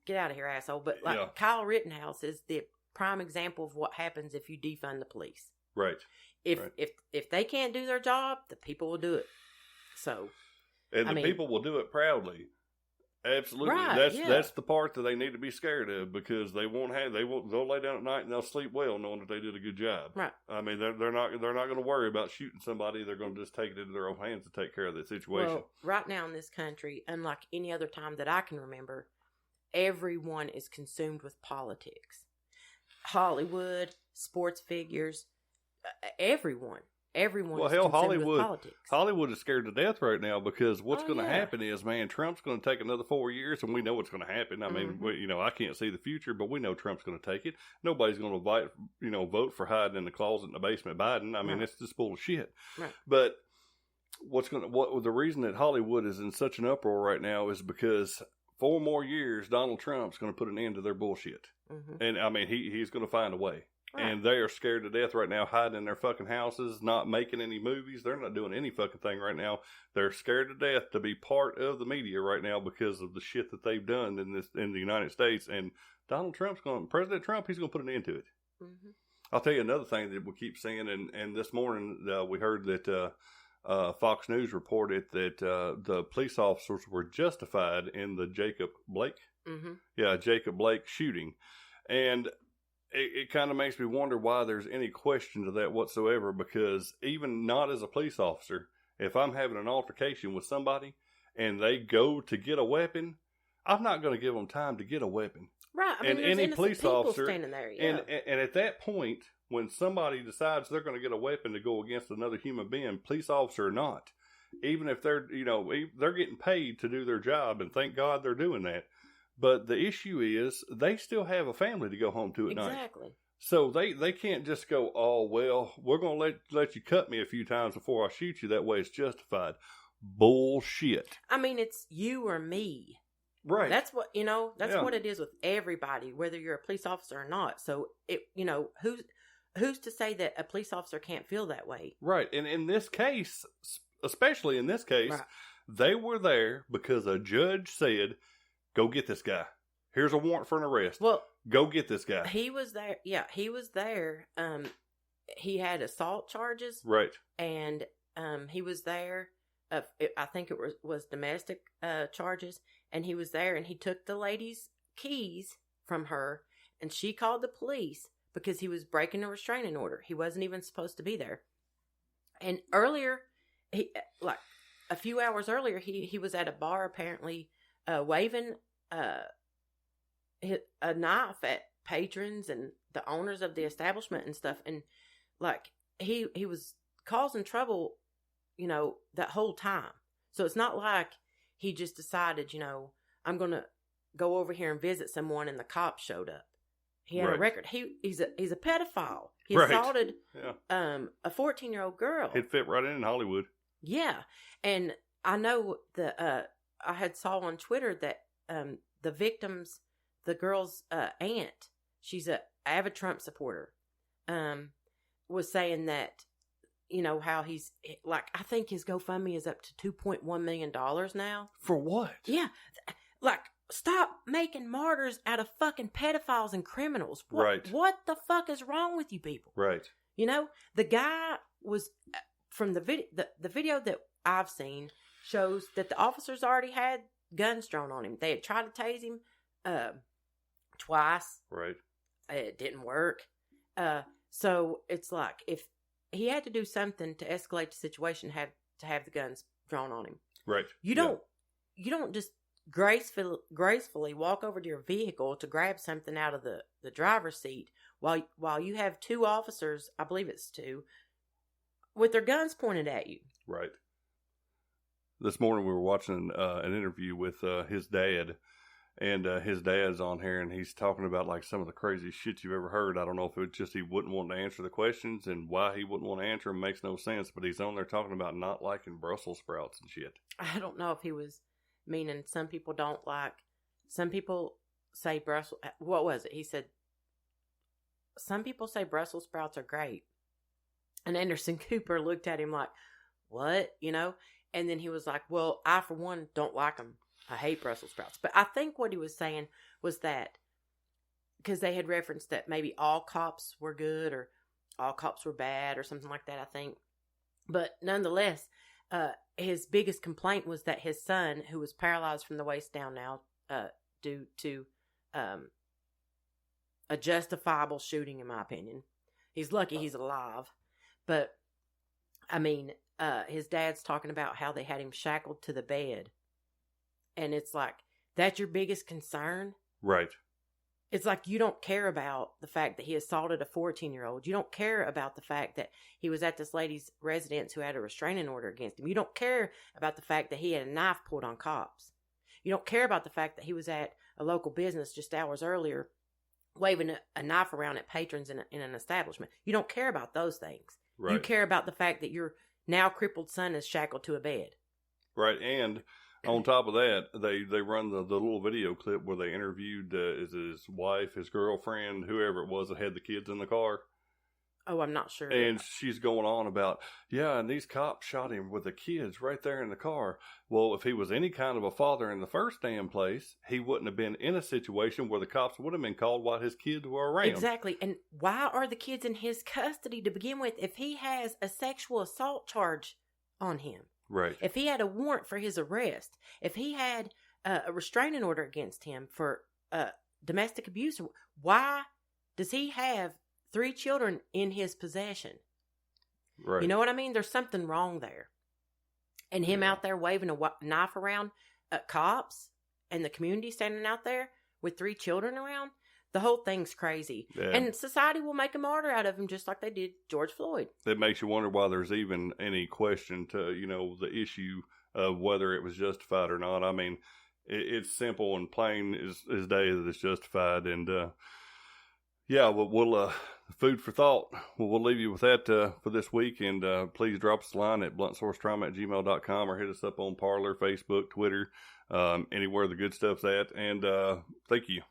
get out of here, asshole. But like Kyle Rittenhouse is the prime example of what happens if you defund the police. Right. If they can't do their job, the people will do it. So, and the people will do it proudly. Absolutely. Right, that's the part that they need to be scared of, because they'll lay down at night and they'll sleep well knowing that they did a good job. Right. I mean, they're not going to worry about shooting somebody. They're going to just take it into their own hands to take care of the situation. Well, right now in this country, unlike any other time that I can remember, everyone is consumed with politics. Hollywood, sports figures, everyone. Well, hell, Hollywood is scared to death right now, because what's going to happen is, man, Trump's going to take another 4 years, and we know what's going to happen. I mean, I can't see the future, but we know Trump's going to take it. Nobody's going to vote for hiding in the closet in the basement Biden. I mean, it's just bullshit. Right. But the reason that Hollywood is in such an uproar right now is because 4 more years, Donald Trump's going to put an end to their bullshit. Mm-hmm. And I mean, he's going to find a way. Right. And they are scared to death right now, hiding in their fucking houses, not making any movies. They're not doing any fucking thing right now. They're scared to death to be part of the media right now because of the shit that they've done in the United States. And President Trump, he's going to put an end to it. Mm-hmm. I'll tell you another thing that we keep seeing, and this morning we heard that Fox News reported that the police officers were justified in the Jacob Blake shooting. And it kind of makes me wonder why there's any question to that whatsoever, because even not as a police officer, if I'm having an altercation with somebody and they go to get a weapon, I'm not going to give them time to get a weapon. Right. I mean, and any police officer standing there. Yeah. And at that point, when somebody decides they're going to get a weapon to go against another human being, police officer or not, even if they're getting paid to do their job, and thank God they're doing that. But the issue is they still have a family to go home to at night. Exactly. So they can't just go, oh, well, we're going to let you cut me a few times before I shoot you. That way it's justified. Bullshit. I mean, it's you or me. Right. That's what, what it is with everybody, whether you're a police officer or not. So, who's to say that a police officer can't feel that way? Right. And in this case, especially in this case, they were there because a judge said, go get this guy. Here's a warrant for an arrest. Well, go get this guy. He was there. Yeah, he was there. He had assault charges. Right. And he was there. I think it was domestic charges. And he was there, and he took the lady's keys from her, and she called the police because he was breaking a restraining order. He wasn't even supposed to be there. And earlier, a few hours earlier, he was at a bar apparently, waving a knife at patrons and the owners of the establishment and stuff, and he was causing trouble, that whole time. So it's not like he just decided, I'm gonna go over here and visit someone, and the cops showed up. He had a record. He's a pedophile. He assaulted a 14-year-old girl. He'd fit right in Hollywood. Yeah, and I know I had saw on Twitter that the victim's, the girl's aunt, she's an avid Trump supporter, was saying that, how he's, I think his GoFundMe is up to $2.1 million now. For what? Yeah. Stop making martyrs out of fucking pedophiles and criminals. What the fuck is wrong with you people? Right. The guy was, from the video that I've seen, shows that the officers already had guns drawn on him. They had tried to tase him twice. Right. It didn't work. So it's like, if he had to do something to escalate the situation, have the guns drawn on him. Right. You don't just gracefully walk over to your vehicle to grab something out of the driver's seat while you have 2 officers, I believe it's 2, with their guns pointed at you. Right. This morning we were watching an interview with his dad, and his dad's on here, and he's talking about some of the craziest shit you've ever heard. I don't know if it's just he wouldn't want to answer the questions, and why he wouldn't want to answer them makes no sense, but he's on there talking about not liking Brussels sprouts and shit. I don't know if he was meaning some people say Brussels, what was it? He said, some people say Brussels sprouts are great. And Anderson Cooper looked at him like, what? And then he was like, well, I, for one, don't like them. I hate Brussels sprouts. But I think what he was saying was that, because they had referenced that maybe all cops were good or all cops were bad or something like that, I think. But nonetheless, his biggest complaint was that his son, who was paralyzed from the waist down now due to a justifiable shooting, in my opinion. He's lucky he's alive. But, I mean, his dad's talking about how they had him shackled to the bed. And it's like, that's your biggest concern? Right. It's like you don't care about the fact that he assaulted a 14-year-old. You don't care about the fact that he was at this lady's residence who had a restraining order against him. You don't care about the fact that he had a knife pulled on cops. You don't care about the fact that he was at a local business just hours earlier waving a knife around at patrons in an establishment. You don't care about those things. Right. You care about the fact that your now crippled son is shackled to a bed. Right, and on top of that, they run the little video clip where they interviewed his wife, his girlfriend, whoever it was that had the kids in the car. Oh, I'm not sure. And she's going on about, yeah, and these cops shot him with the kids right there in the car. Well, if he was any kind of a father in the first damn place, he wouldn't have been in a situation where the cops would have been called while his kids were around. Exactly. And why are the kids in his custody to begin with if he has a sexual assault charge on him? Right. If he had a warrant for his arrest, if he had a restraining order against him for domestic abuse, why does he have 3 children in his possession? Right. You know what I mean? There's something wrong there. And him out there waving a knife around at cops and the community standing out there with 3 children around, the whole thing's crazy. Yeah. And society will make a martyr out of him just like they did George Floyd. It makes you wonder why there's even any question to, the issue of whether it was justified or not. I mean, it's simple and plain as day that it's justified. And, we'll food for thought. We'll leave you with that for this week. And please drop us a line at bluntsourcetrauma@gmail.com or hit us up on Parler, Facebook, Twitter, anywhere the good stuff's at. And thank you.